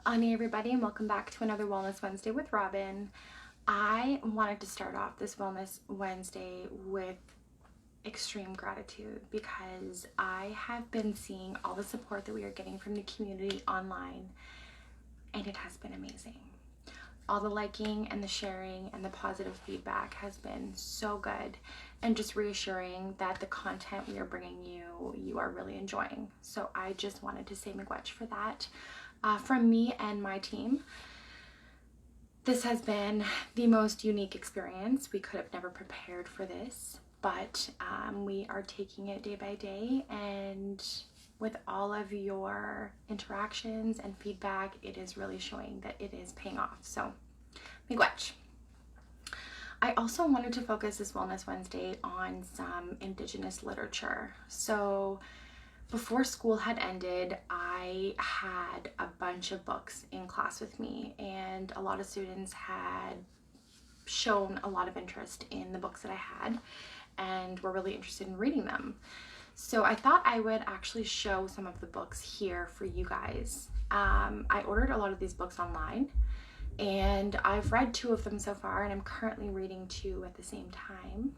Ani everybody, and welcome back to another Wellness Wednesday with Robyn. I wanted to start off this Wellness Wednesday with extreme gratitude because I have been seeing all the support that we are getting from the community online, and it has been amazing. All the liking and the sharing and the positive feedback has been so good, and just reassuring that the content we are bringing you are really enjoying. So I just wanted to say miigwech for that. From me and my team, this has been the most unique experience. We could have never prepared for this, but we are taking it day by day, and with all of your interactions and feedback, it is really showing that it is paying off. So, miigwech. I also wanted to focus this Wellness Wednesday on some Indigenous literature. So, before school had ended, I had a bunch of books in class with me, and a lot of students had shown a lot of interest in the books that I had and were really interested in reading them. So I thought I would actually show some of the books here for you guys. I ordered a lot of these books online, and I've read 2 of them so far, and I'm currently reading 2 at the same time.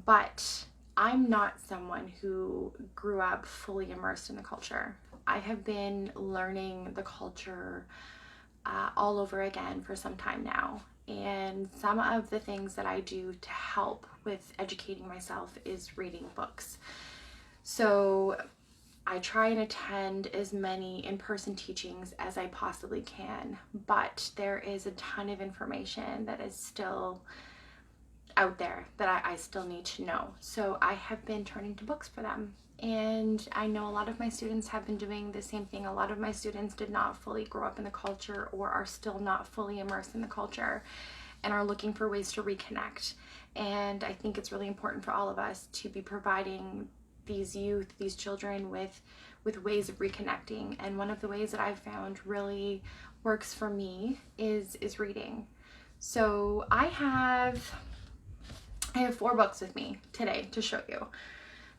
But I'm not someone who grew up fully immersed in the culture. I have been learning the culture all over again for some time now. And some of the things that I do to help with educating myself is reading books. So I try and attend as many in-person teachings as I possibly can, but there is a ton of information that is still out there that I still need to know. So I have been turning to books for them. And I know a lot of my students have been doing the same thing. A lot of my students did not fully grow up in the culture, or are still not fully immersed in the culture, and are looking for ways to reconnect. And I think it's really important for all of us to be providing these youth, these children with ways of reconnecting. And one of the ways that I've found really works for me is reading. So I have 4 books with me today to show you.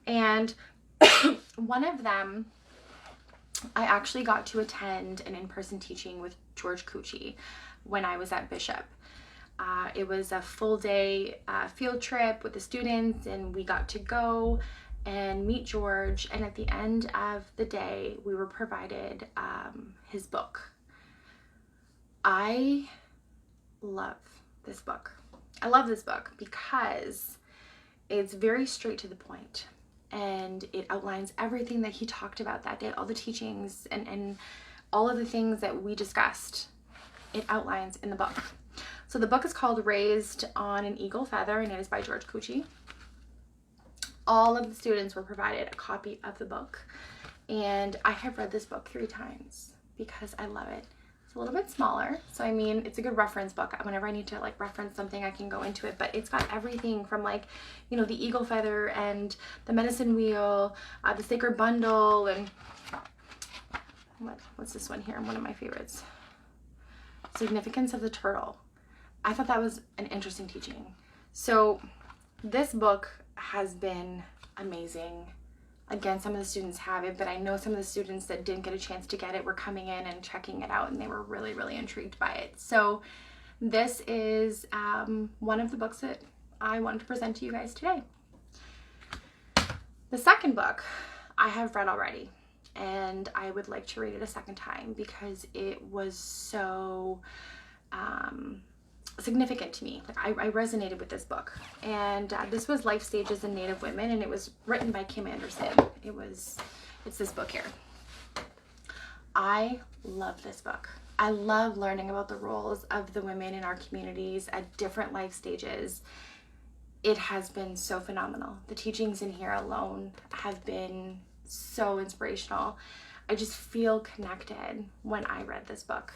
And one of them, I actually got to attend an in-person teaching with George Cucci when I was at Bishop. It was a full day field trip with the students, and we got to go and meet George. And at the end of the day, we were provided his book. I love this book. I love this book because it's very straight to the point, and it outlines everything that he talked about that day, all the teachings and all of the things that we discussed. It outlines in the book. So the book is called Raised on an Eagle Feather, and it is by George Cucci. All of the students were provided a copy of the book, and I have read this book 3 times because I love it. It's a little bit smaller, so I mean, it's a good reference book. Whenever I need to like reference something, I can go into it, but it's got everything from like, you know, the eagle feather and the medicine wheel, the sacred bundle, and what's this one here? One of my favorites. Significance of the turtle. I thought that was an interesting teaching. So this book has been amazing. Again, some of the students have it, but I know some of the students that didn't get a chance to get it were coming in and checking it out, and they were really, really intrigued by it. So this is one of the books that I wanted to present to you guys today. The second book I have read already, and I would like to read it a second time because it was so significant to me. Like I resonated with this book, and this was Life Stages in Native Women, and it was written by Kim Anderson. It's this book here. I love this book. I love learning about the roles of the women in our communities at different life stages. It has been so phenomenal. The teachings in here alone have been so inspirational. I just feel connected when I read this book.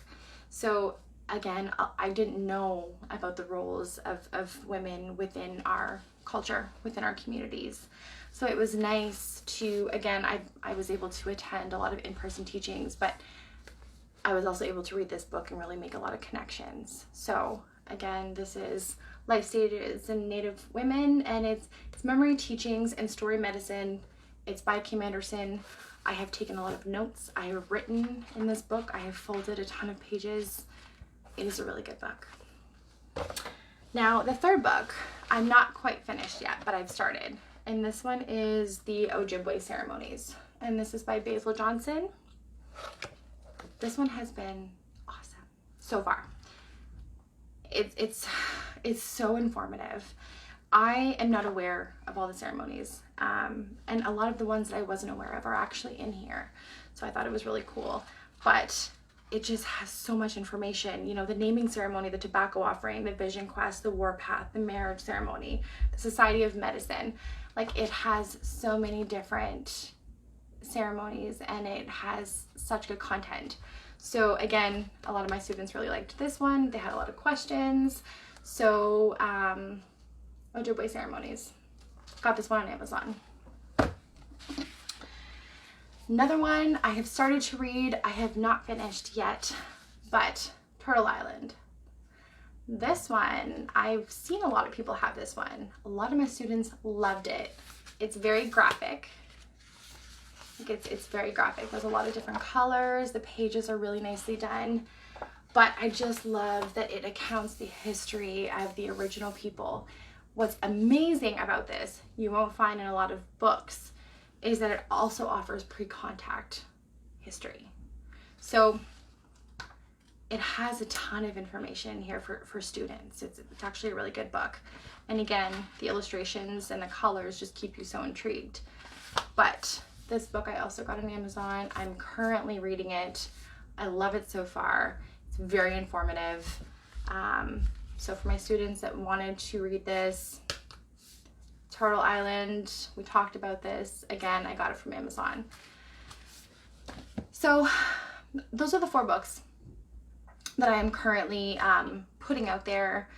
So again, I didn't know about the roles of women within our culture, within our communities. So it was nice to, again, I was able to attend a lot of in-person teachings, but I was also able to read this book and really make a lot of connections. So again, this is Life Stages in Native Women, and it's memory teachings and story medicine. It's by Kim Anderson. I have taken a lot of notes. I have written in this book. I have folded a ton of pages. It is a really good book. Now, the third book, I'm not quite finished yet, but I've started. And this one is the Ojibwe ceremonies. And this is by Basil Johnson. This one has been awesome so far. It's so informative. I am not aware of all the ceremonies, and a lot of the ones that I wasn't aware of are actually in here. So I thought it was really cool, but it just has so much information. You know, the naming ceremony, the tobacco offering, the vision quest, the warpath, the marriage ceremony, the Society of Medicine. Like, it has so many different ceremonies and it has such good content. So again, a lot of my students really liked this one. They had a lot of questions. So Ojibwe ceremonies. Got this one on Amazon. Another one I have started to read. I have not finished yet, but Turtle Island. This one, I've seen a lot of people have this one. A lot of my students loved it. It's very graphic. It's very graphic. There's a lot of different colors. The pages are really nicely done. But I just love that it accounts the history of the original people. What's amazing about this, you won't find in a lot of books, is that it also offers pre-contact history. So it has a ton of information here for students. It's actually a really good book. And again, the illustrations and the colors just keep you so intrigued. But this book I also got on Amazon. I'm currently reading it. I love it so far. It's very informative. So for my students that wanted to read this, Turtle Island, we talked about this. Again, I got it from Amazon. So those are the 4 books that I am currently putting out there.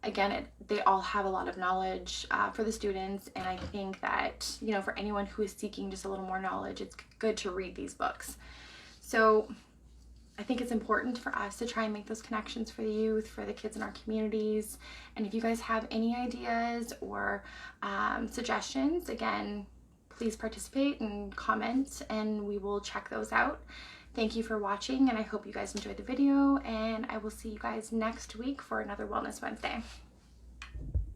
Again, they all have a lot of knowledge for the students, and I think that, you know, for anyone who is seeking just a little more knowledge, it's good to read these books. So I think it's important for us to try and make those connections for the youth, for the kids in our communities. And if you guys have any ideas or suggestions, again, please participate and comment, and we will check those out. Thank you for watching, and I hope you guys enjoyed the video, and I will see you guys next week for another Wellness Wednesday.